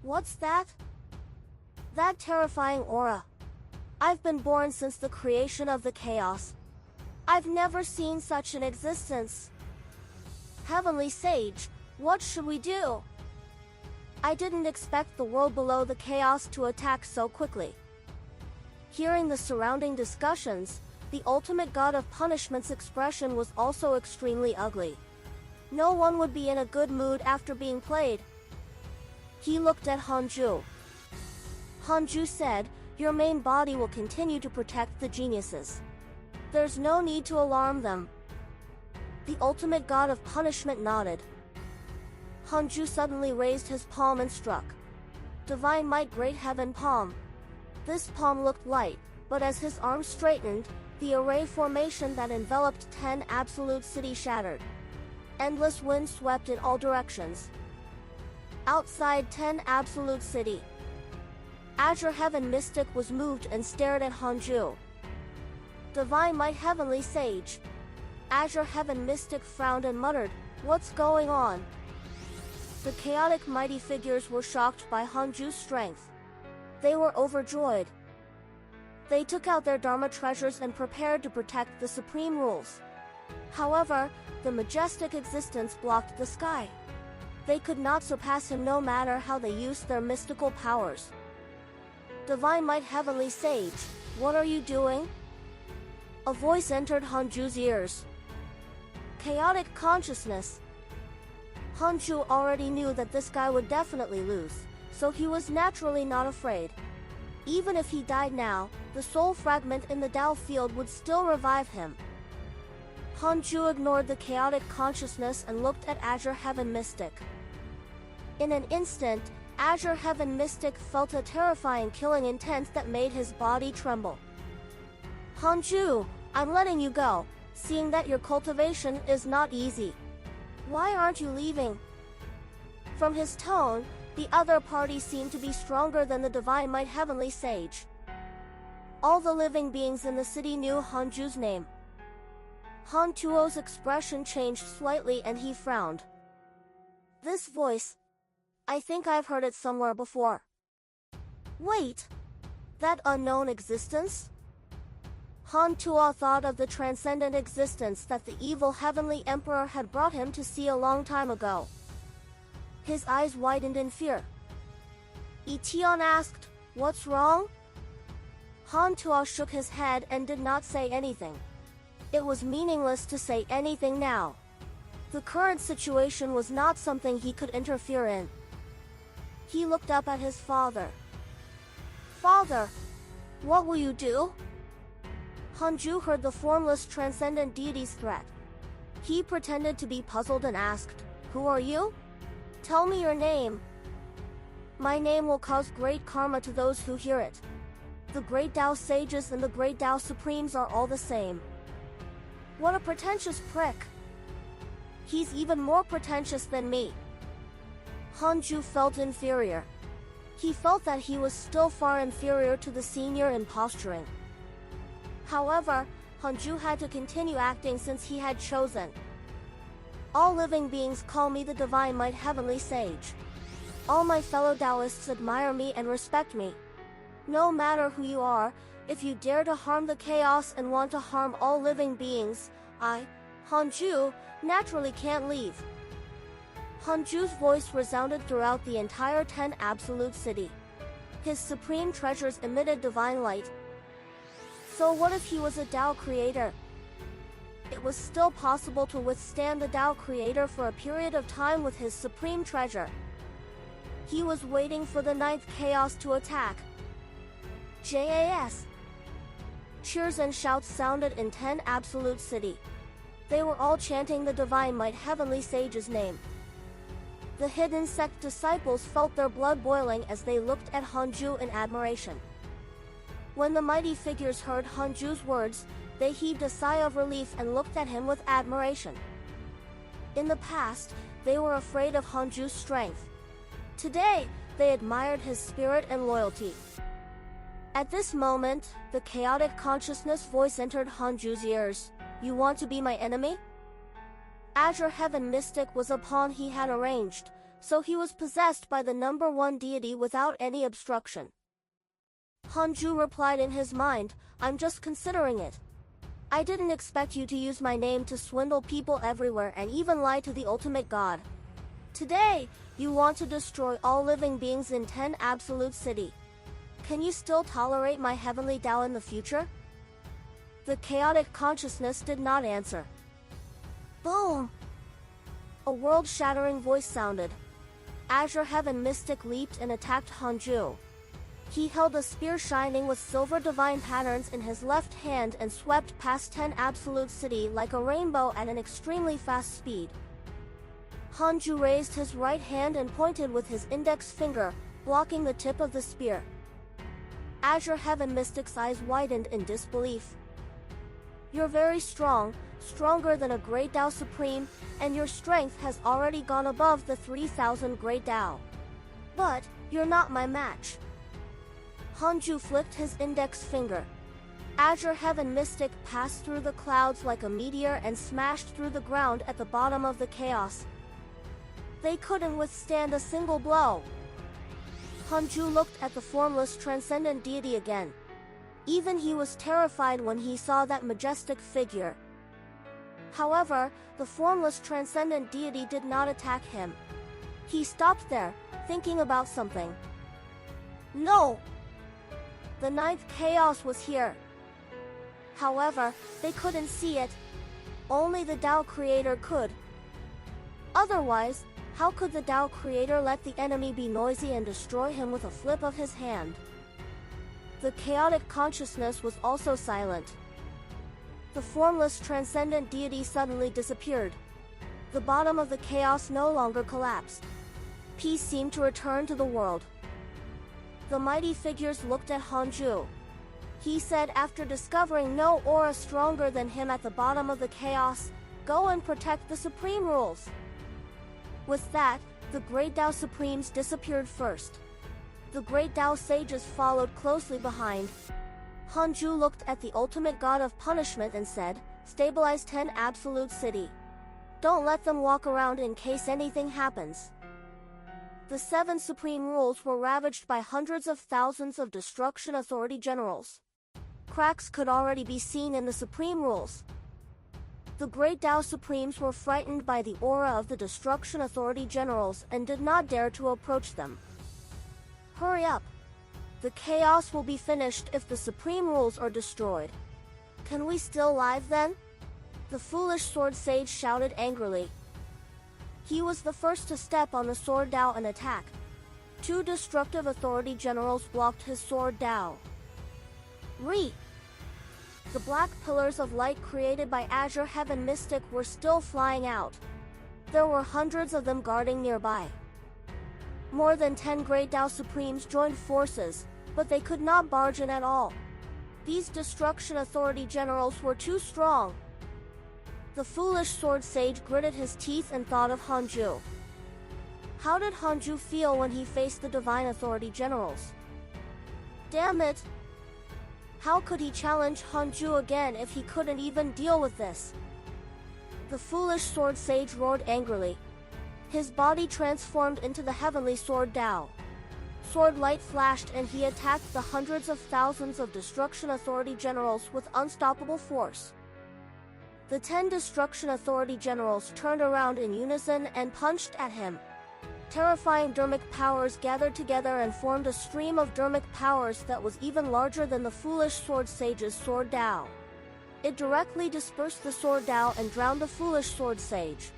What's that? That terrifying aura. I've been born since the creation of the chaos. I've never seen such an existence. Heavenly Sage, what should we do? I didn't expect the world below the chaos to attack so quickly. Hearing the surrounding discussions, the ultimate god of punishment's expression was also extremely ugly. No one would be in a good mood after being played. He looked at Hanju. Hanju said, "Your main body will continue to protect the geniuses. There's no need to alarm them." The ultimate god of punishment nodded. Hanju suddenly raised his palm and struck. Divine Might Great Heaven Palm. This palm looked light, but as his arm straightened, the array formation that enveloped 10 absolute city shattered. Endless wind swept in all directions. Outside 10 absolute city, Azure Heaven Mystic was moved and stared at Hanju. Divine Might Heavenly Sage. Azure Heaven Mystic frowned and muttered, "What's going on?" The chaotic mighty figures were shocked by Hanju's strength. They were overjoyed. They took out their Dharma treasures and prepared to protect the supreme rules. However, the majestic existence blocked the sky. They could not surpass him no matter how they used their mystical powers. Divine Might Heavenly Sage, what are you doing? A voice entered Hanju's ears. Chaotic consciousness. Hanju already knew that this guy would definitely lose, so he was naturally not afraid. Even if he died now, the soul fragment in the Tao field would still revive him. Hanju ignored the chaotic consciousness and looked at Azure Heaven Mystic. In an instant, Azure Heaven Mystic felt a terrifying killing intent that made his body tremble. Hanju, I'm letting you go, seeing that your cultivation is not easy. Why aren't you leaving? From his tone, the other party seemed to be stronger than the Divine Might Heavenly Sage. All the living beings in the city knew Hanju's name. Han Tuo's expression changed slightly and he frowned. This voice. I think I've heard it somewhere before. Wait! That unknown existence? Han Tuo thought of the transcendent existence that the evil heavenly emperor had brought him to see a long time ago. His eyes widened in fear. Ition asked, "What's wrong?" Han Tuo shook his head and did not say anything. It was meaningless to say anything now. The current situation was not something he could interfere in. He looked up at his father. "Father, what will you do?" Hanju heard the formless transcendent deity's threat. He pretended to be puzzled and asked, "Who are you? Tell me your name." "My name will cause great karma to those who hear it. The great Tao sages and the great Tao supremes are all the same." What a pretentious prick. He's even more pretentious than me. Hanju felt inferior. He felt that he was still far inferior to the senior in posturing. However, Hanju had to continue acting since he had chosen. All living beings call me the Divine Might Heavenly Sage. All my fellow Taoists admire me and respect me. No matter who you are, if you dare to harm the chaos and want to harm all living beings, I, Hanju, naturally can't leave. Hanju's voice resounded throughout the entire 10 absolute city. His supreme treasures emitted divine light. So what if he was a Tao creator? It was still possible to withstand the Tao creator for a period of time with his supreme treasure. He was waiting for the 9th chaos to attack. JAS. Cheers and shouts sounded in 10 absolute city. They were all chanting the Divine Might Heavenly Sage's name. The hidden sect disciples felt their blood boiling as they looked at Hanju in admiration. When the mighty figures heard Hanju's words, they heaved a sigh of relief and looked at him with admiration. In the past, they were afraid of Hanju's strength. Today, they admired his spirit and loyalty. At this moment, the chaotic consciousness voice entered Hanju's ears. "You want to be my enemy?" Azure Heaven Mystic was a pawn he had arranged, so he was possessed by the number one deity without any obstruction. Hanju replied in his mind, I'm just considering it. I didn't expect you to use my name to swindle people everywhere and even lie to the ultimate god. Today, you want to destroy all living beings in 10 Absolute City. Can you still tolerate my heavenly Tao in the future? The chaotic consciousness did not answer. Boom! A world-shattering voice sounded. Azure Heaven Mystic leaped and attacked Hanju. He held a spear shining with silver divine patterns in his left hand and swept past 10 Absolute City like a rainbow at an extremely fast speed. Hanju raised his right hand and pointed with his index finger, blocking the tip of the spear. Azure Heaven Mystic's eyes widened in disbelief. You're very strong, stronger than a Great Tao Supreme, and your strength has already gone above the 3,000 Great Tao. But, you're not my match. Hanju flicked his index finger. Azure Heaven Mystic passed through the clouds like a meteor and smashed through the ground at the bottom of the chaos. They couldn't withstand a single blow. Hanju looked at the formless transcendent deity again. Even he was terrified when he saw that majestic figure. However, the formless transcendent deity did not attack him. He stopped there, thinking about something. No! The ninth chaos was here. However, they couldn't see it. Only the Tao Creator could. Otherwise, how could the Tao Creator let the enemy be noisy and destroy him with a flip of his hand? The chaotic consciousness was also silent. The formless transcendent deity suddenly disappeared. The bottom of the chaos no longer collapsed. Peace seemed to return to the world. The mighty figures looked at Hanju. He said after discovering no aura stronger than him at the bottom of the chaos, go and protect the Supreme Rules. With that, the Great Tao Supremes disappeared first. The Great Tao Sages followed closely behind. Hanju looked at the ultimate god of punishment and said, stabilize 10 Absolute City. Don't let them walk around in case anything happens. The 7 Supreme Rules were ravaged by hundreds of thousands of Destruction Authority generals. Cracks could already be seen in the Supreme Rules. The Great Tao Supremes were frightened by the aura of the Destruction Authority generals and did not dare to approach them. Hurry up! The chaos will be finished if the Supreme Rules are destroyed. Can we still live then? The foolish sword sage shouted angrily. He was the first to step on the sword Tao and attack. 2 destructive authority generals blocked his sword Tao. Re! The black pillars of light created by Azure Heaven Mystic were still flying out. There were hundreds of them guarding nearby. More than 10 Great Tao Supremes joined forces, but they could not barge in at all. These Destruction Authority generals were too strong. The foolish sword sage gritted his teeth and thought of Hanju. How did Hanju feel when he faced the Divine Authority generals? Damn it! How could he challenge Hanju again if he couldn't even deal with this? The foolish sword sage roared angrily. His body transformed into the heavenly sword Tao. Sword light flashed and he attacked the hundreds of thousands of Destruction Authority generals with unstoppable force. The 10 Destruction Authority generals turned around in unison and punched at him. Terrifying dermic powers gathered together and formed a stream of dermic powers that was even larger than the foolish sword sage's sword Tao. It directly dispersed the sword Tao and drowned the foolish sword sage.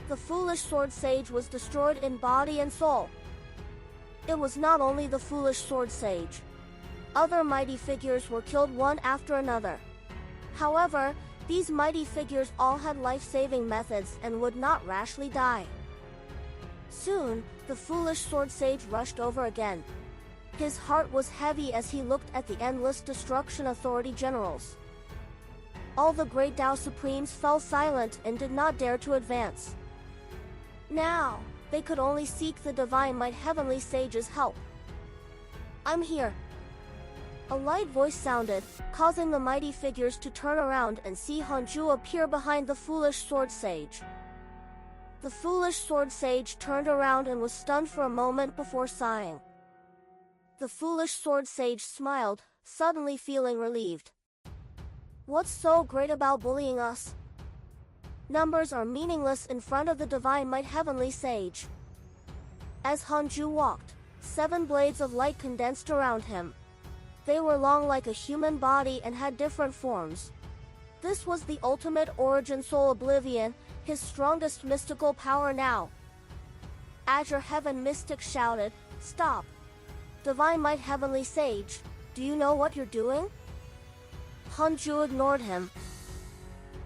The foolish sword sage was destroyed in body and soul. It was not only the foolish sword sage. Other mighty figures were killed one after another. However, these mighty figures all had life-saving methods and would not rashly die. Soon, the foolish sword sage rushed over again. His heart was heavy as he looked at the endless Destruction Authority generals. All the Great Tao Supremes fell silent and did not dare to advance. Now, they could only seek the Divine Might Heavenly Sage's help. I'm here. A light voice sounded, causing the mighty figures to turn around and see Hanju appear behind the foolish sword sage. The foolish sword sage turned around and was stunned for a moment before sighing. The foolish sword sage smiled, suddenly feeling relieved. What's so great about bullying us? Numbers are meaningless in front of the divine might heavenly sage. As Hanju walked, 7 blades of light condensed around him. They were long like a human body and had different forms. This was the ultimate origin soul oblivion, his strongest mystical power now. Azure Heaven Mystic shouted, "Stop! Divine Might Heavenly Sage, do you know what you're doing?" Hanju ignored him.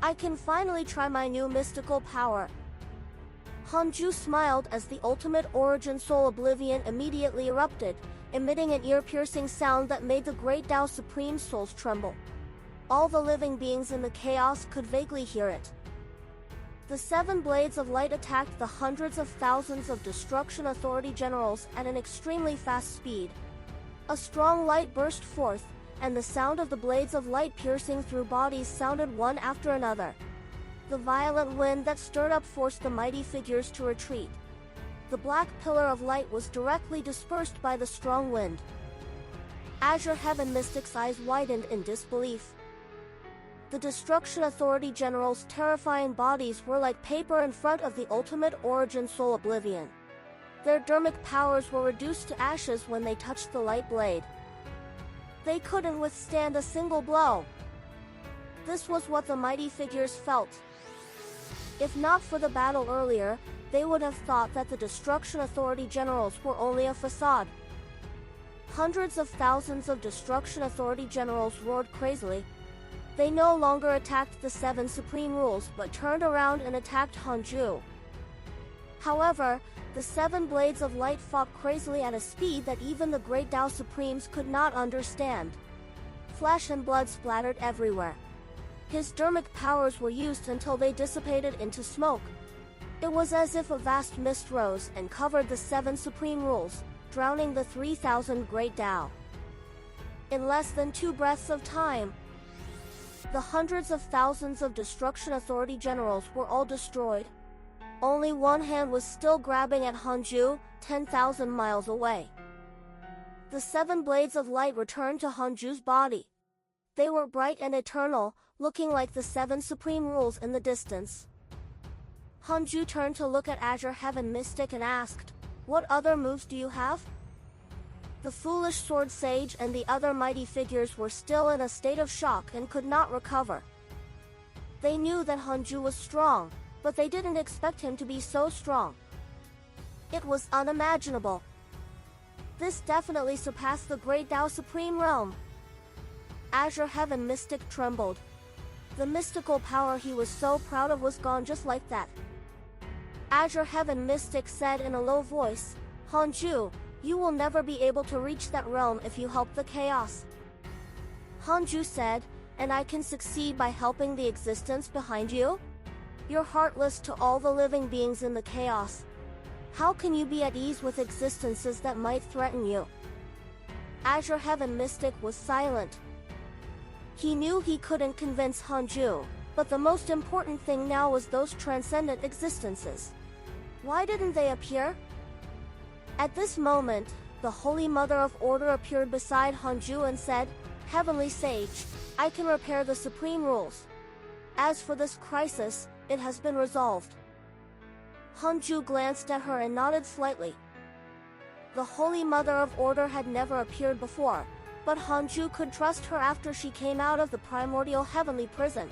"I can finally try my new mystical power." Hanju smiled as the ultimate origin soul oblivion immediately erupted, emitting an ear-piercing sound that made the great Tao Supreme souls tremble. All the living beings in the chaos could vaguely hear it. The 7 blades of light attacked the hundreds of thousands of Destruction Authority generals at an extremely fast speed. A strong light burst forth, and the sound of the blades of light piercing through bodies sounded one after another. The violent wind that stirred up forced the mighty figures to retreat. The black pillar of light was directly dispersed by the strong wind. Azure Heaven Mystic's eyes widened in disbelief. The Destruction Authority generals' terrifying bodies were like paper in front of the ultimate origin soul oblivion. Their dermic powers were reduced to ashes when they touched the light blade. They couldn't withstand a single blow. This was what the mighty figures felt. If not for the battle earlier, they would have thought that the Destruction Authority generals were only a facade. Hundreds of thousands of Destruction Authority generals roared crazily. They no longer attacked the 7 supreme rules but turned around and attacked Hanju. However, the 7 blades of light fought crazily at a speed that even the great Tao Supremes could not understand. Flesh and blood splattered everywhere. His dermic powers were used until they dissipated into smoke. It was as if a vast mist rose and covered the 7 supreme rules, drowning the 3,000 great Tao. In less than 2 breaths of time, the hundreds of thousands of Destruction Authority generals were all destroyed. Only one hand was still grabbing at Hanju, 10,000 miles away. The 7 blades of light returned to Hanju's body. They were bright and eternal, looking like the 7 supreme rules in the distance. Hanju turned to look at Azure Heaven Mystic and asked, "What other moves do you have?" The foolish sword sage and the other mighty figures were still in a state of shock and could not recover. They knew that Hanju was strong, but they didn't expect him to be so strong. It was unimaginable. This definitely surpassed the great Tao Supreme realm. Azure Heaven Mystic trembled. The mystical power he was so proud of was gone just like that. Azure Heaven Mystic said in a low voice, "Hanju, you will never be able to reach that realm if you help the chaos." Hanju said, "And I can succeed by helping the existence behind you? You're heartless to all the living beings in the chaos. How can you be at ease with existences that might threaten you?" Azure Heaven Mystic was silent. He knew he couldn't convince Hanju, but the most important thing now was those transcendent existences. Why didn't they appear? At this moment, the Holy Mother of Order appeared beside Hanju and said, "Heavenly Sage, I can repair the supreme rules. As for this crisis, it has been resolved." Hanju glanced at her and nodded slightly. The Holy Mother of Order had never appeared before, but Hanju could trust her after she came out of the primordial heavenly prison.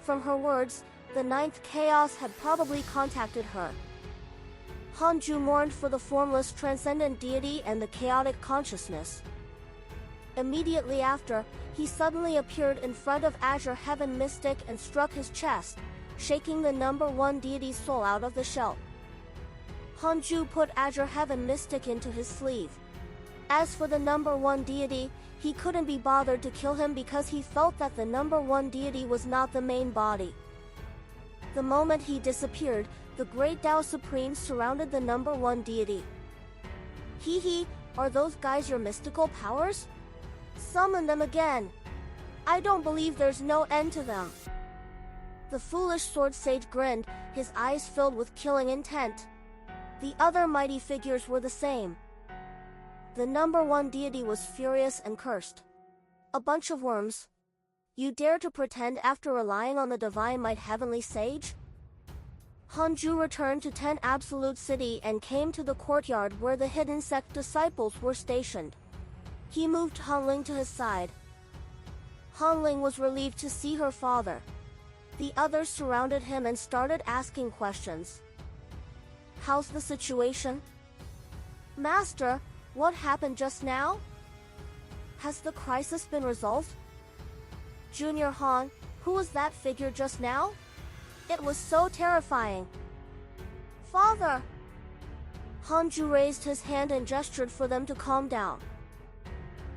From her words, the 9th chaos had probably contacted her. Hanju mourned for the formless transcendent deity and the chaotic consciousness. Immediately after, he suddenly appeared in front of Azure Heaven Mystic and struck his chest, shaking the number 1 deity's soul out of the shell. Hanju put Azure Heaven Mystic into his sleeve. As for the number 1 deity, he couldn't be bothered to kill him because he felt that the number 1 deity was not the main body. The moment he disappeared, the great Tao Supremes surrounded the number 1 deity. "Hee, are those guys your mystical powers? Summon them again. I don't believe there's no end to them." The foolish sword sage grinned, his eyes filled with killing intent. The other mighty figures were the same. The number one deity was furious and cursed. A bunch of worms. You dare to pretend after relying on the divine might heavenly sage? Hanju returned to 10 Absolute City and came to the courtyard where the hidden sect disciples were stationed. He moved Hanling to his side. Hanling was relieved to see her father. The others surrounded him and started asking questions. How's the situation? Master, what happened just now? Has the crisis been resolved? Junior Han, who was that figure just now? It was so terrifying. Father! Hanju raised his hand and gestured for them to calm down.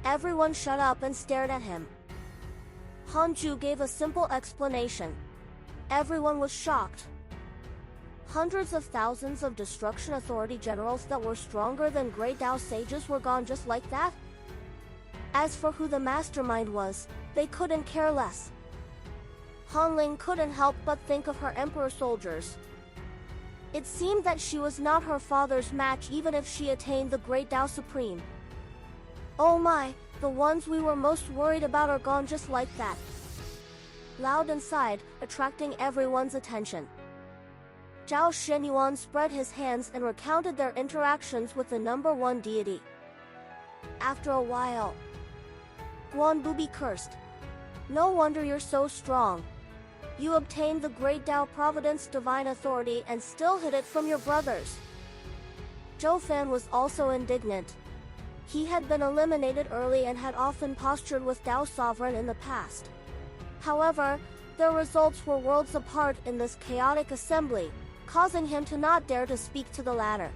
Everyone shut up and stared at him. Hanju gave a simple explanation. Everyone was shocked. Hundreds of thousands of Destruction Authority generals that were stronger than Great Tao sages were gone just like that? As for who the mastermind was, they couldn't care less. Hanling couldn't help but think of her emperor soldiers. It seemed that she was not her father's match even if she attained the Great Tao Supreme. Oh my, the ones we were most worried about are gone just like that. Loud and sighed, attracting everyone's attention. Zhao Xinyuan spread his hands and recounted their interactions with the number one deity. After a while, Guan Bubi cursed. No wonder you're so strong. You obtained the Great Tao Providence divine authority and still hid it from your brothers. Zhou Fan was also indignant. He had been eliminated early and had often postured with Tao Sovereign in the past. However, their results were worlds apart in this chaotic assembly, causing him to not dare to speak to the latter.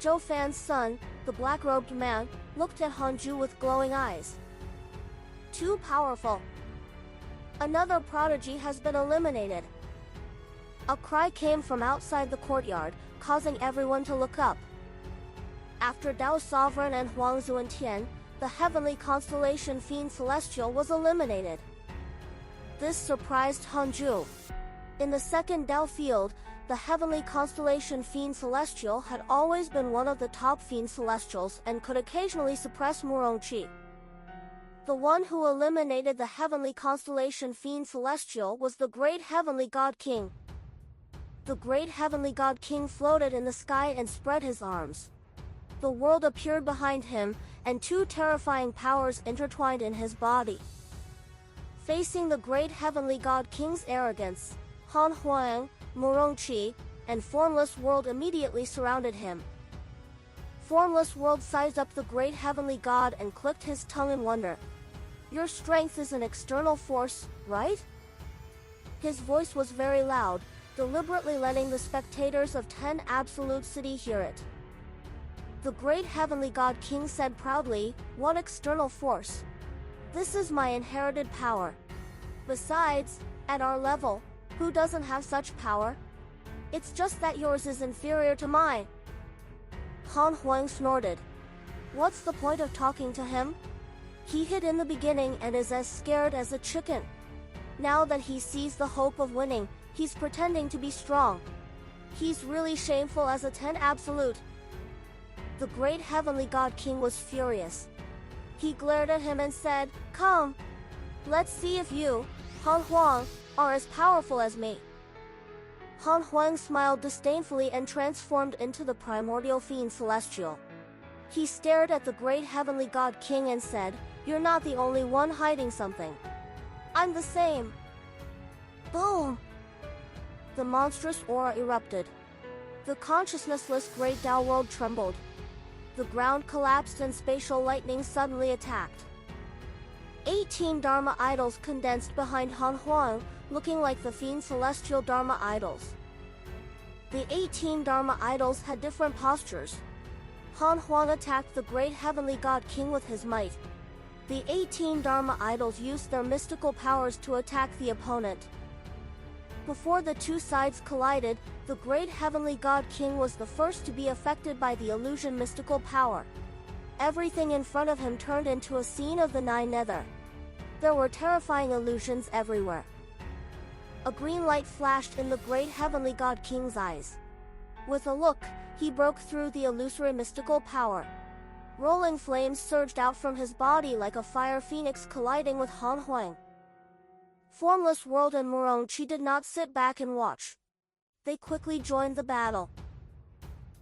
Zhou Fan's son, the black-robed man, looked at Hanju with glowing eyes. Too powerful. Another prodigy has been eliminated. A cry came from outside the courtyard, causing everyone to look up. After Tao Sovereign and Huang Zuantian, the heavenly constellation Fiend Celestial was eliminated. This surprised Hanju. In the second Tao field, the heavenly constellation Fiend Celestial had always been one of the top Fiend Celestials and could occasionally suppress Murongqi. The one who eliminated the heavenly constellation Fiend Celestial was the great heavenly God King. The great heavenly God King floated in the sky and spread his arms. The world appeared behind him, and two terrifying powers intertwined in his body. Facing the great heavenly God King's arrogance, Han Huang, Murongqi, and Formless World immediately surrounded him. Formless World sized up the great heavenly god and clicked his tongue in wonder. Your strength is an external force, right? His voice was very loud, deliberately letting the spectators of 10 Absolute City hear it. The great heavenly god King said proudly, "What external force? This is my inherited power. Besides, at our level, who doesn't have such power? It's just that yours is inferior to mine." Han Huang snorted. What's the point of talking to him? He hid in the beginning and is as scared as a chicken. Now that he sees the hope of winning, he's pretending to be strong. He's really shameful as a 10 Absolute. The great heavenly god King was furious. He glared at him and said, "Come. Let's see if you, Han Huang, are as powerful as me." Han Huang smiled disdainfully and transformed into the primordial Fiend Celestial. He stared at the great heavenly god King and said, "You're not the only one hiding something. I'm the same." Boom! The monstrous aura erupted. The consciousnessless great Tao world trembled. The ground collapsed and spatial lightning suddenly attacked. 18 Dharma idols condensed behind Han Huang, looking like the Fiend Celestial Dharma idols. The 18 Dharma idols had different postures. Han Huang attacked the great heavenly god King with his might. The 18 Dharma idols used their mystical powers to attack the opponent. Before the two sides collided, the great heavenly god King was the first to be affected by the illusion mystical power. Everything in front of him turned into a scene of the Nine Nether. There were terrifying illusions everywhere. A green light flashed in the great heavenly god king's eyes. With a look, he broke through the illusory mystical power. Rolling flames surged out from his body like a fire phoenix colliding with Han Huang. Formless World and Murongchi did not sit back and watch. They quickly joined the battle.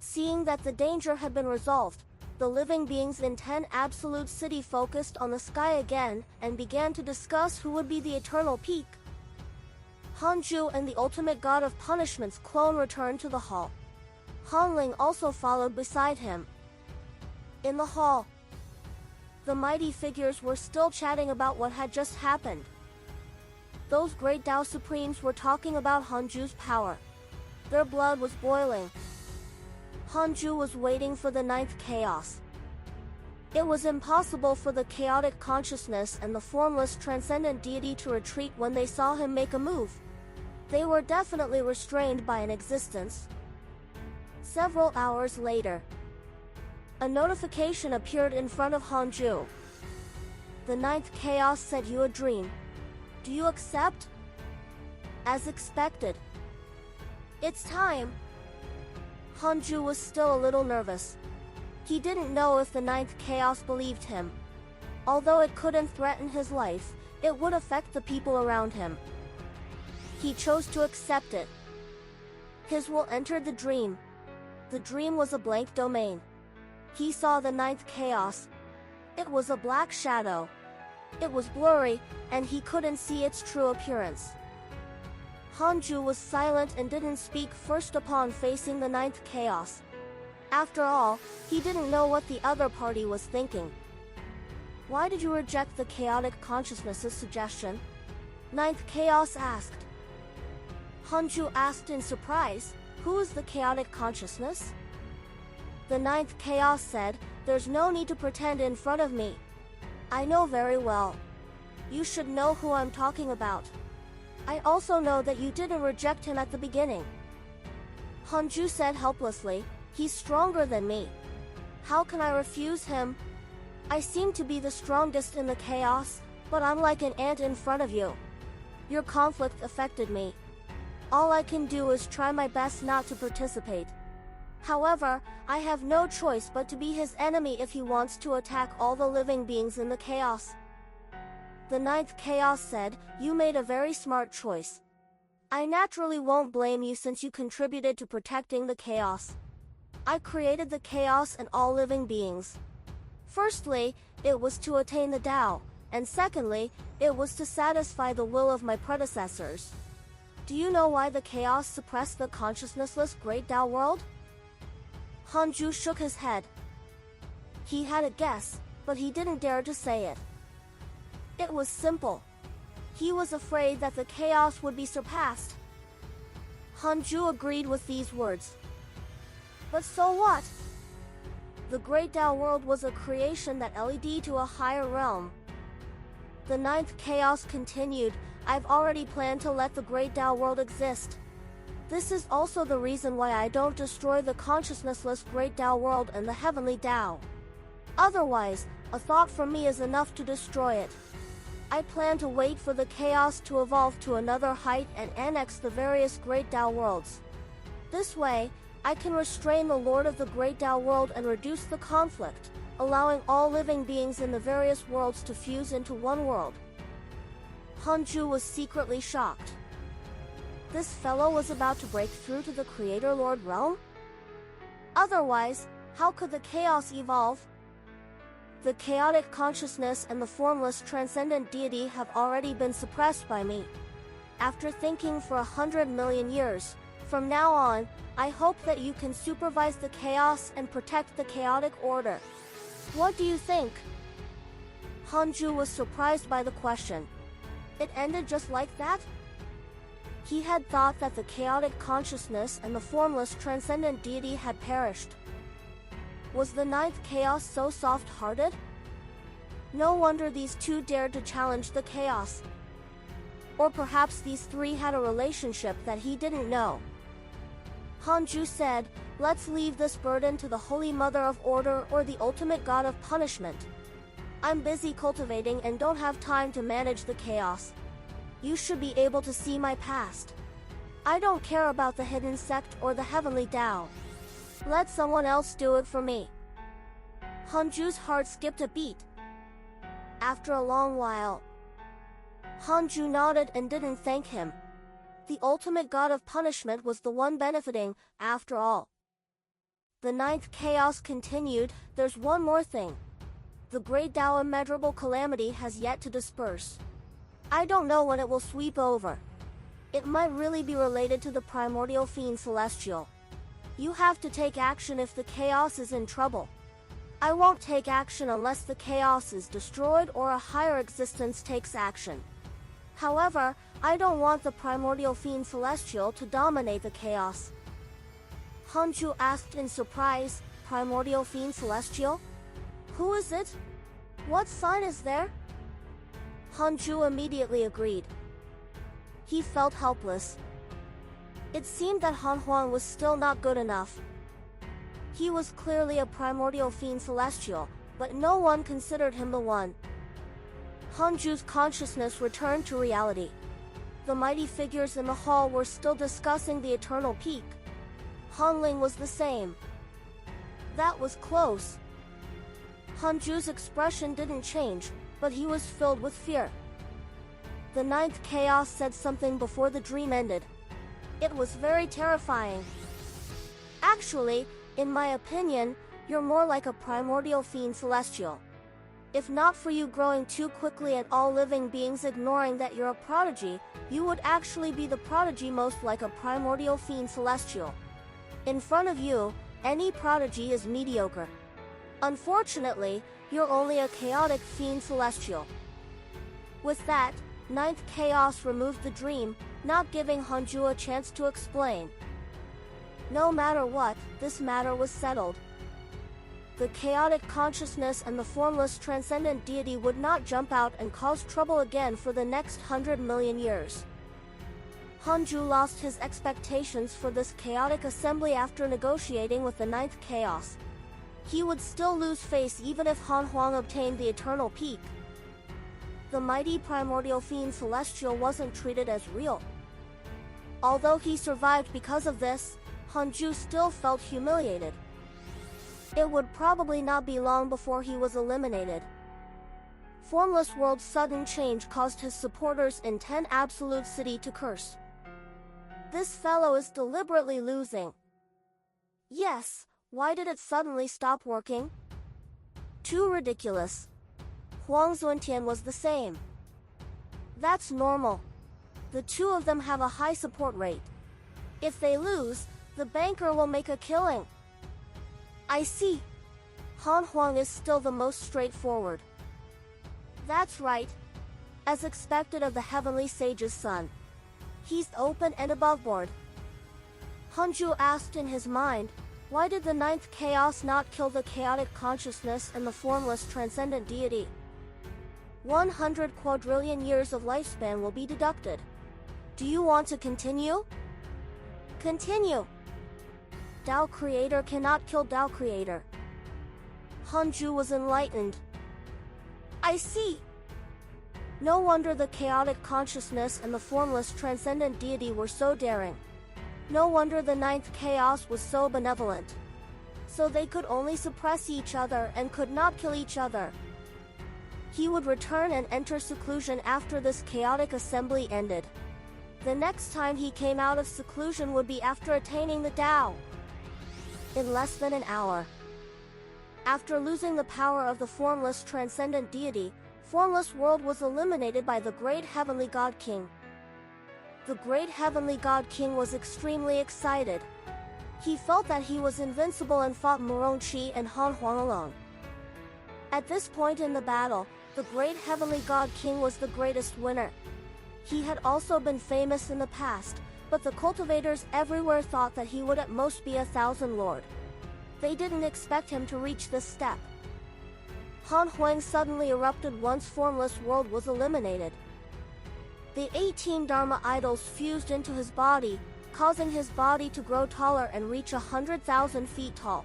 Seeing that the danger had been resolved, the living beings in 10 Absolute City focused on the sky again and began to discuss who would be the eternal peak. Hanju and the ultimate god of punishment's clone returned to the hall. Hanling also followed beside him. In the hall, the mighty figures were still chatting about what had just happened. Those great Tao Supremes were talking about Hanju's power. Their blood was boiling. Hanju was waiting for the 9th chaos. It was impossible for the chaotic consciousness and the formless transcendent deity to retreat when they saw him make a move. They were definitely restrained by an existence. Several hours later, a notification appeared in front of Hanju. The 9th chaos sent you a dream. Do you accept? As expected. It's time. Hanju was still a little nervous. He didn't know if the 9th chaos believed him. Although it couldn't threaten his life, it would affect the people around him. He chose to accept it. His will entered the dream. The dream was a blank domain. He saw the 9th chaos. It was a black shadow. It was blurry, and he couldn't see its true appearance. Hanju was silent and didn't speak first upon facing the 9th chaos. After all, he didn't know what the other party was thinking. Why did you reject the chaotic consciousness's suggestion? 9th chaos asked. Hanju asked in surprise, who is the chaotic consciousness? The 9th chaos said, there's no need to pretend in front of me. I know very well. You should know who I'm talking about. I also know that you didn't reject him at the beginning. Hanju said helplessly, he's stronger than me. How can I refuse him? I seem to be the strongest in the chaos, but I'm like an ant in front of you. Your conflict affected me. All I can do is try my best not to participate. However, I have no choice but to be his enemy if he wants to attack all the living beings in the chaos. The 9th chaos said, you made a very smart choice. I naturally won't blame you since you contributed to protecting the chaos. I created the chaos and all living beings. Firstly, it was to attain the Tao, and secondly, it was to satisfy the will of my predecessors. Do you know why the chaos suppressed the consciousnessless great Tao world? Hanju shook his head. He had a guess, but he didn't dare to say it. It was simple. He was afraid that the chaos would be surpassed. Hanju agreed with these words. But so what? The great Tao world was a creation that led to a higher realm. The 9th chaos continued, I've already planned to let the great Tao world exist. This is also the reason why I don't destroy the consciousnessless great Tao world and the heavenly Tao. Otherwise, a thought from me is enough to destroy it. I plan to wait for the chaos to evolve to another height and annex the various great Tao worlds. This way, I can restrain the Lord of the great Tao world and reduce the conflict, allowing all living beings in the various worlds to fuse into one world. Hanju was secretly shocked. This fellow was about to break through to the Creator Lord realm? Otherwise, how could the chaos evolve? The chaotic consciousness and the formless transcendent deity have already been suppressed by me. After thinking for 100 million years, from now on, I hope that you can supervise the chaos and protect the chaotic order. What do you think? Hanju was surprised by the question. It ended just like that? He had thought that the chaotic consciousness and the formless transcendent deity had perished. Was the 9th chaos so soft-hearted? No wonder these two dared to challenge the chaos. Or perhaps these three had a relationship that he didn't know. Hanju said, let's leave this burden to the Holy Mother of Order or the ultimate god of punishment. I'm busy cultivating and don't have time to manage the chaos. You should be able to see my past. I don't care about the hidden sect or the heavenly Tao. Let someone else do it for me. Hanju's heart skipped a beat. After a long while, Hanju nodded and didn't thank him. The ultimate god of punishment was the one benefiting, after all. The ninth chaos continued. There's one more thing. The great Tao immeasurable calamity has yet to disperse. I don't know when it will sweep over. It might really be related to the primordial fiend celestial. You have to take action if the chaos is in trouble. I won't take action unless the chaos is destroyed or a higher existence takes action. However, I don't want the primordial fiend celestial to dominate the chaos. Hanju asked in surprise, primordial fiend celestial? Who is it? What sign is there? Hanju immediately agreed. He felt helpless. It seemed that Han Huang was still not good enough. He was clearly a primordial fiend celestial, but no one considered him the one. Hanju's consciousness returned to reality. The mighty figures in the hall were still discussing the eternal peak. Hanling was the same. That was close. Hanju's expression didn't change, but he was filled with fear. The ninth chaos said something before the dream ended. It was very terrifying. Actually, in my opinion, you're more like a primordial fiend celestial. If not for you growing too quickly and all living beings ignoring that you're a prodigy, you would actually be the prodigy most like a primordial fiend celestial. In front of you, any prodigy is mediocre. Unfortunately, you're only a chaotic fiend celestial. With that, ninth chaos removed the dream, not giving Hanju a chance to explain. No matter what, this matter was settled. The chaotic consciousness and the formless transcendent deity would not jump out and cause trouble again for the next 100 million years. Hanju lost his expectations for this chaotic assembly after negotiating with the ninth chaos. He would still lose face even if Han Huang obtained the eternal peak. The mighty primordial fiend celestial wasn't treated as real. Although he survived because of this, Hanju still felt humiliated. It would probably not be long before he was eliminated. Formless World's sudden change caused his supporters in 10 Absolute City to curse. This fellow is deliberately losing. Yes, why did it suddenly stop working? Too ridiculous. Huang Zuntian was the same. That's normal. The two of them have a high support rate. If they lose, the banker will make a killing. I see. Han Huang is still the most straightforward. That's right. As expected of the heavenly sage's son. He's open and aboveboard. Hanju asked in his mind, why did the ninth chaos not kill the chaotic consciousness and the formless transcendent deity? 100 quadrillion years of lifespan will be deducted. Do you want to continue? Continue. Tao Creator cannot kill Tao Creator. Hanju was enlightened. I see. No wonder the chaotic consciousness and the formless transcendent deity were so daring. No wonder the ninth chaos was so benevolent. So they could only suppress each other and could not kill each other. He would return and enter seclusion after this chaotic assembly ended. The next time he came out of seclusion would be after attaining the Tao. In less than an hour. After losing the power of the formless transcendent deity, Formless World was eliminated by the great heavenly God King. The great heavenly God King was extremely excited. He felt that he was invincible and fought Muronqi and Han Huang alone. At this point in the battle, the great heavenly God King was the greatest winner. He had also been famous in the past, but the cultivators everywhere thought that he would at most be 1,000 lord. They didn't expect him to reach this step. Han Huang suddenly erupted once Formless World was eliminated. The 18 Dharma idols fused into his body, causing his body to grow taller and reach 100,000 feet tall.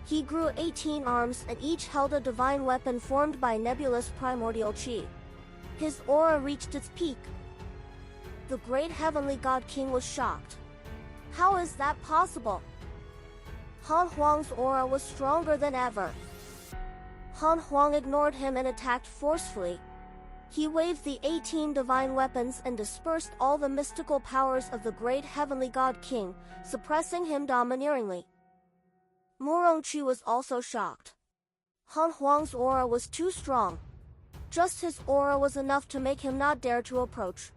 He grew 18 arms and each held a divine weapon formed by nebulous primordial chi. His aura reached its peak. The great heavenly god king was shocked. How is that possible? Han Huang's aura was stronger than ever. Han Huang ignored him and attacked forcefully. He waved the 18 divine weapons and dispersed all the mystical powers of the great heavenly god king, suppressing him domineeringly. Murongqi was also shocked. Han Huang's aura was too strong. Just his aura was enough to make him not dare to approach.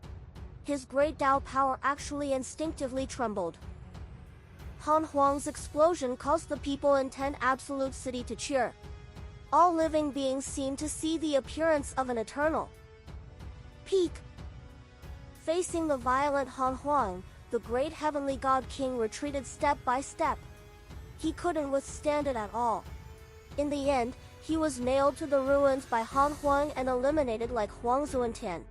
His great Tao power actually instinctively trembled. Han Huang's explosion caused the people in 10 Absolute City to cheer. All living beings seemed to see the appearance of an eternal peak. Facing the violent Han Huang, the great heavenly god king retreated step by step. He couldn't withstand it at all. In the end, he was nailed to the ruins by Han Huang and eliminated like Huang Zuantian.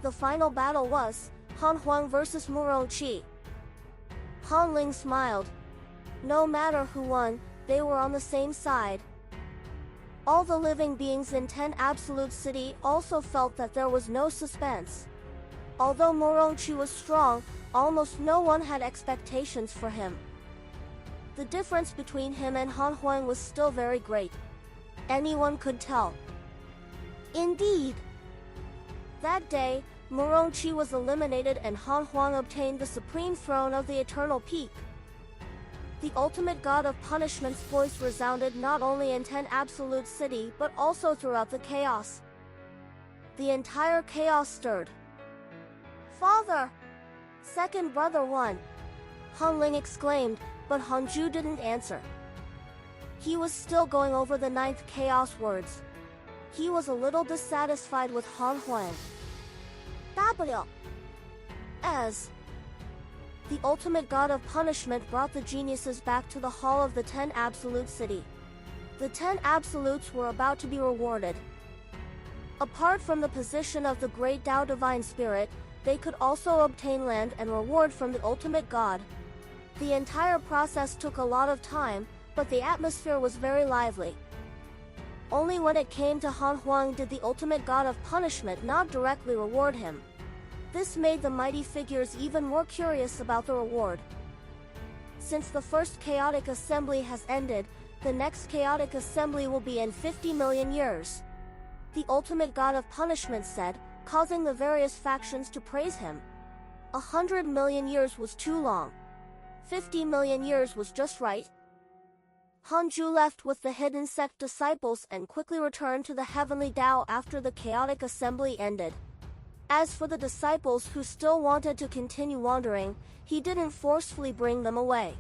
The final battle was Han Huang versus Murongqi. Han Ling smiled. No matter who won, they were on the same side. All the living beings in 10 Absolute City also felt that there was no suspense. Although Murongqi was strong, almost no one had expectations for him. The difference between him and Han Huang was still very great. Anyone could tell. Indeed. That day, Murongqi was eliminated and Han Huang obtained the supreme throne of the Eternal Peak. The ultimate god of punishment's voice resounded not only in 10 Absolute City but also throughout the chaos. The entire chaos stirred. Father! Second brother won! Han Ling exclaimed, but Hanju didn't answer. He was still going over the 9th chaos words. He was a little dissatisfied with Han Huang. W. As the ultimate god of punishment brought the geniuses back to the hall of the 10 Absolute City. The 10 Absolutes were about to be rewarded. Apart from the position of the great Tao Divine Spirit, they could also obtain land and reward from the ultimate god. The entire process took a lot of time, but the atmosphere was very lively. Only when it came to Han Huang did the ultimate god of punishment not directly reward him. This made the mighty figures even more curious about the reward. Since the first chaotic assembly has ended, the next chaotic assembly will be in 50 million years. The ultimate god of punishment said, causing the various factions to praise him. 100 million years was too long. 50 million years was just right. Hanju left with the hidden sect disciples and quickly returned to the heavenly Tao after the chaotic assembly ended. As for the disciples who still wanted to continue wandering, he didn't forcefully bring them away.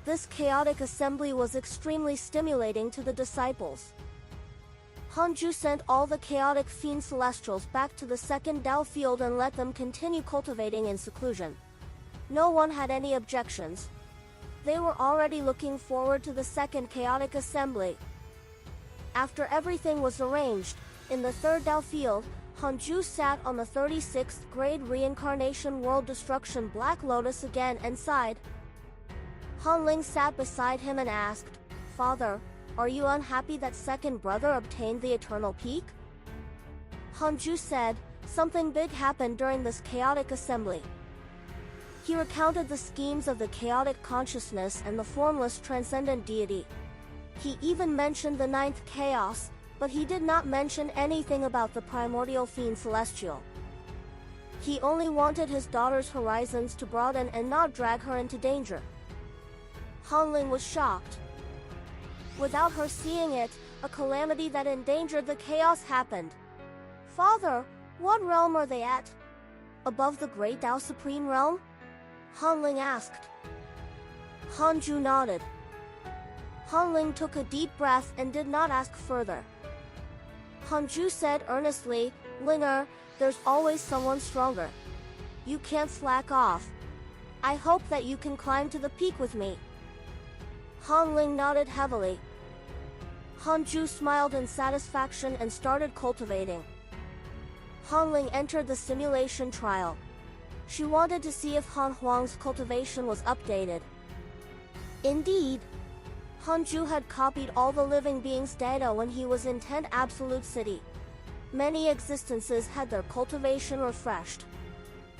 This chaotic assembly was extremely stimulating to the disciples. Hanju sent all the chaotic fiend celestials back to the second Tao field and let them continue cultivating in seclusion. No one had any objections. They were already looking forward to the second chaotic assembly. After everything was arranged, in the third Tao field, Hanju sat on the 36th grade reincarnation world destruction Black Lotus again and sighed. Han Ling sat beside him and asked, Father, are you unhappy that second brother obtained the Eternal Peak? Hanju said, something big happened during this chaotic assembly. He recounted the schemes of the chaotic consciousness and the formless transcendent deity. He even mentioned the 9th chaos, but he did not mention anything about the primordial fiend celestial. He only wanted his daughter's horizons to broaden and not drag her into danger. Han Ling was shocked. Without her seeing it, a calamity that endangered the chaos happened. Father, what realm are they at? Above the Great Tao Supreme Realm? Han Ling asked. Hanju nodded. Han Ling took a deep breath and did not ask further. Hanju said earnestly, Linger, there's always someone stronger. You can't slack off. I hope that you can climb to the peak with me. Han Ling nodded heavily. Hanju smiled in satisfaction and started cultivating. Han Ling entered the simulation trial. She wanted to see if Han Huang's cultivation was updated. Indeed, Hanju had copied all the living beings' data when he was in 10 Absolute City. Many existences had their cultivation refreshed.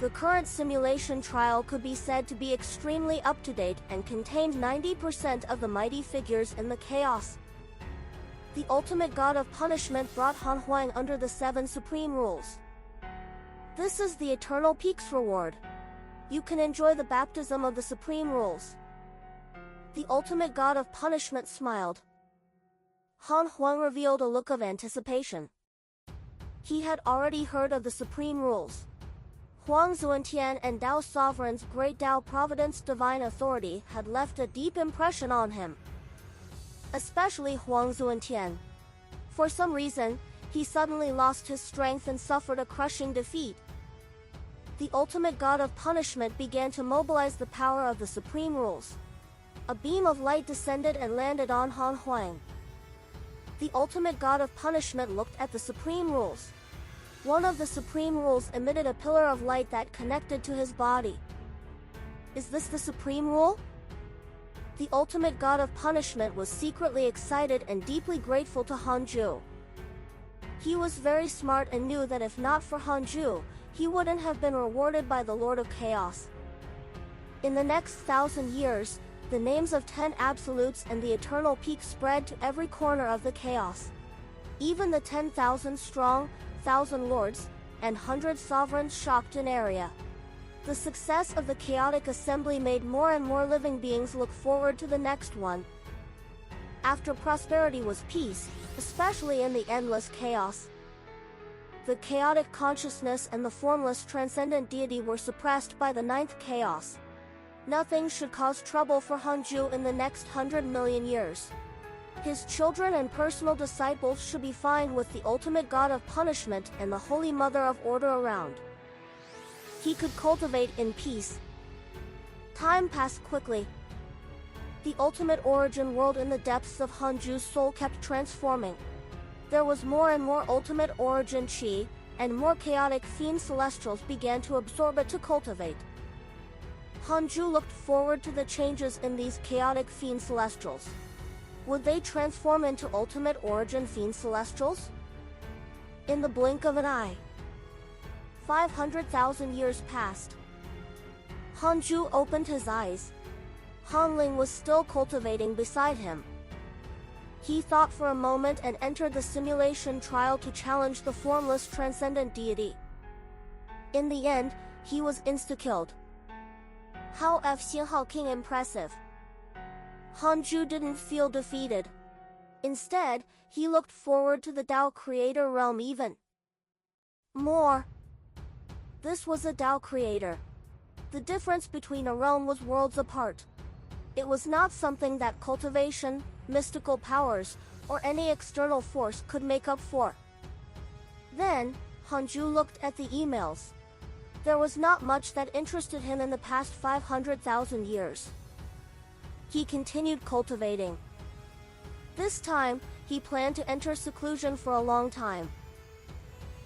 The current simulation trial could be said to be extremely up-to-date and contained 90% of the mighty figures in the chaos. The ultimate god of punishment brought Han Huang under the 7 supreme rules. This is the Eternal Peak's reward. You can enjoy the baptism of the supreme rules. The ultimate god of punishment smiled. Han Huang revealed a look of anticipation. He had already heard of the supreme rules. Huang Zuantian and Dao Sovereign's great Dao Providence divine authority had left a deep impression on him. Especially Huang Zuantian. For some reason, he suddenly lost his strength and suffered a crushing defeat. The ultimate god of punishment began to mobilize the power of the supreme rules. A beam of light descended and landed on Han Huang. The ultimate god of punishment looked at the supreme rules. One of the supreme rules emitted a pillar of light that connected to his body. Is this the supreme rule? The ultimate god of punishment was secretly excited and deeply grateful to Hanju. He was very smart and knew that if not for Hanju, he wouldn't have been rewarded by the Lord of Chaos. In the next 1,000 years, the names of 10 absolutes and the eternal peak spread to every corner of the chaos. Even the 10,000 strong, 1,000 lords, and 100 sovereigns shocked an area. The success of the chaotic assembly made more and more living beings look forward to the next one. After prosperity was peace, especially in the endless chaos. The chaotic consciousness and the formless transcendent deity were suppressed by the 9th chaos. Nothing should cause trouble for Hanju in the next 100 million years. His children and personal disciples should be fine with the ultimate god of punishment and the Holy Mother of Order around. He could cultivate in peace. Time passed quickly. The ultimate origin world in the depths of Hanju's soul kept transforming. There was more and more ultimate origin chi, and more chaotic fiend celestials began to absorb it to cultivate. Hanju looked forward to the changes in these chaotic fiend celestials. Would they transform into ultimate origin fiend celestials? In the blink of an eye. 500,000 years passed. Hanju opened his eyes. Hanling was still cultivating beside him. He thought for a moment and entered the simulation trial to challenge the formless transcendent deity. In the end, he was insta-killed. How Xinhao King impressive. Hanju didn't feel defeated. Instead, he looked forward to the Dao Creator realm even more. This was a Dao Creator. The difference between a realm was worlds apart. It was not something that cultivation, mystical powers, or any external force could make up for. Then, Hanju looked at the emails. There was not much that interested him in the past 500,000 years. He continued cultivating. This time, he planned to enter seclusion for a long time.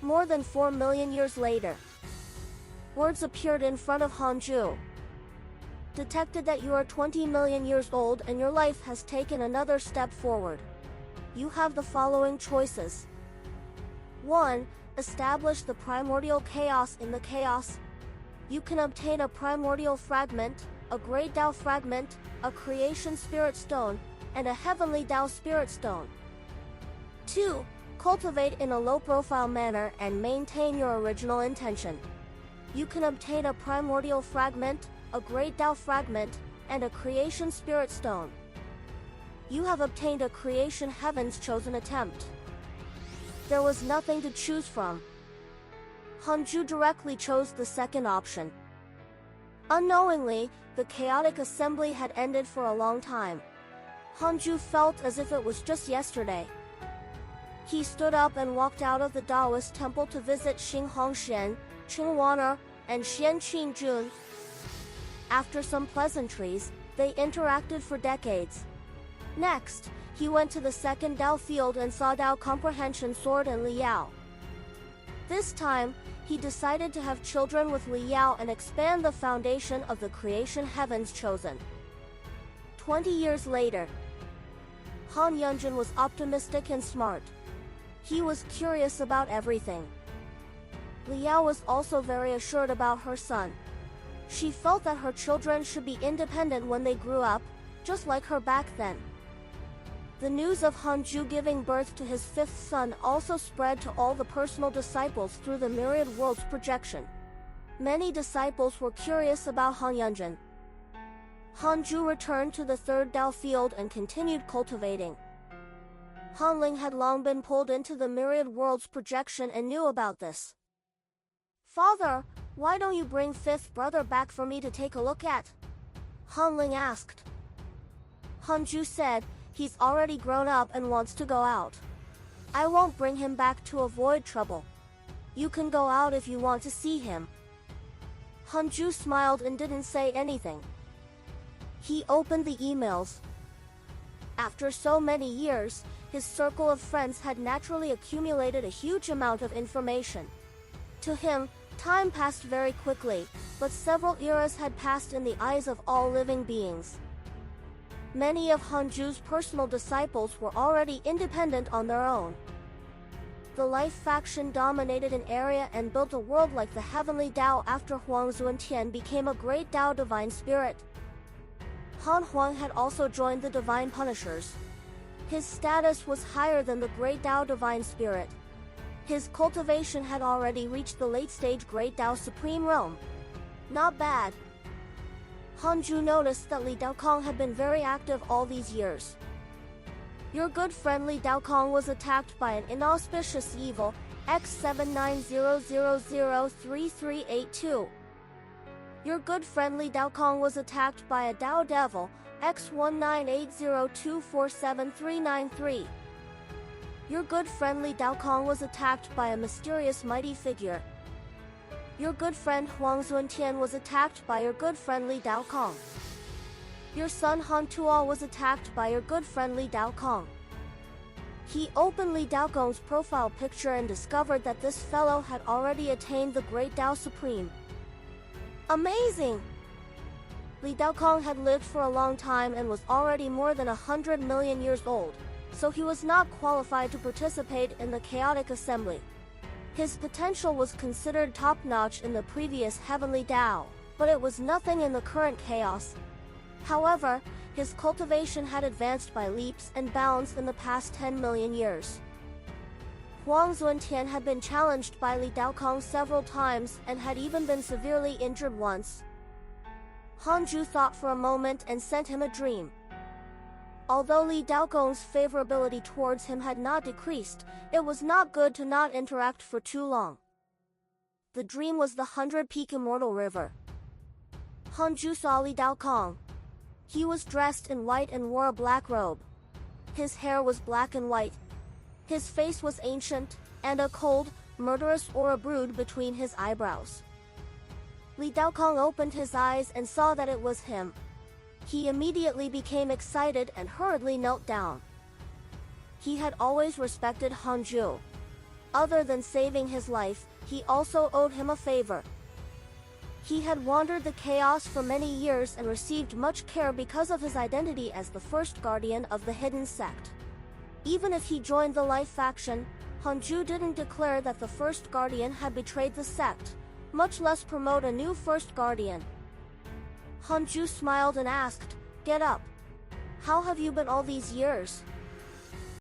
More than 4 million years later, words appeared in front of Hanju. Detected that you are 20 million years old and your life has taken another step forward. You have the following choices. 1. Establish the primordial chaos in the chaos. You can obtain a primordial fragment, a great Dao fragment, a creation spirit stone, and a heavenly Dao spirit stone. 2. Cultivate in a low-profile manner and maintain your original intention. You can obtain a primordial fragment, a great Dao fragment, and a creation spirit stone. You have obtained a creation heaven's chosen attempt. There was nothing to choose from. Hanju directly chose the second option. Unknowingly, the chaotic assembly had ended for a long time. Hanju felt as if it was just yesterday. He stood up and walked out of the Taoist temple to visit Xinghongshen, Qingwana, and Xianqingjun. After some pleasantries, they interacted for decades. Next, he went to the second Dao field and saw Dao Comprehension Sword and Liao. This time, he decided to have children with Liao and expand the foundation of the creation heavens chosen. 20 years later, Han Yunjin was optimistic and smart. He was curious about everything. Liao was also very assured about her son. She felt that her children should be independent when they grew up, just like her back then. The news of Hanju giving birth to his fifth son also spread to all the personal disciples through the myriad worlds projection. Many disciples were curious about Han Yunjin. Hanju returned to the third Dao field and continued cultivating. Hanling had long been pulled into the myriad worlds projection and knew about this. "Father, why don't you bring fifth brother back for me to take a look at?" Hanling asked. Hanju said, "He's already grown up and wants to go out. I won't bring him back to avoid trouble. You can go out if you want to see him." Hanju smiled and didn't say anything. He opened the emails. After so many years, his circle of friends had naturally accumulated a huge amount of information. To him, time passed very quickly, but several eras had passed in the eyes of all living beings. Many of Hanju's personal disciples were already independent on their own. The Life faction dominated an area and built a world like the Heavenly Tao after Huang Zuntian became a great Tao divine spirit. Han Huang had also joined the Divine Punishers. His status was higher than the Great Tao Divine Spirit. His cultivation had already reached the late-stage Great Tao Supreme Realm. Not bad. Hanju noticed that Li Daokong had been very active all these years. Your good friend Li Daokong was attacked by an inauspicious evil, X7900003382. Your good friend Li Daokong was attacked by a Dao Devil, X19802473993. Your good friend Li Daokong was attacked by a mysterious mighty figure. Your good friend Huang Zuntian was attacked by your good friend Li Daokong. Your son Han Tuo was attacked by your good friend Li Daokong. He opened Li Daokong's profile picture and discovered that this fellow had already attained the Great Tao Supreme. Amazing! Li Daokong had lived for a long time and was already more than 100 million years old, so he was not qualified to participate in the chaotic assembly. His potential was considered top-notch in the previous Heavenly Tao, but it was nothing in the current chaos. However, his cultivation had advanced by leaps and bounds in the past 10 million years. Huang Zuntian had been challenged by Li Daokong several times and had even been severely injured once. Hanju thought for a moment and sent him a dream. Although Li Daokong's favorability towards him had not decreased, it was not good to not interact for too long. The dream was the 100-peak immortal river. Hanju saw Li Daokong. He was dressed in white and wore a black robe. His hair was black and white. His face was ancient, and a cold, murderous aura brewed between his eyebrows. Li Daokong opened his eyes and saw that it was him. He immediately became excited and hurriedly knelt down. He had always respected Hanju. Other than saving his life, he also owed him a favor. He had wandered the chaos for many years and received much care because of his identity as the first guardian of the hidden sect. Even if he joined the Life faction, Hanju didn't declare that the first guardian had betrayed the sect, much less promote a new first guardian. Hanju smiled and asked, "Get up. How have you been all these years?"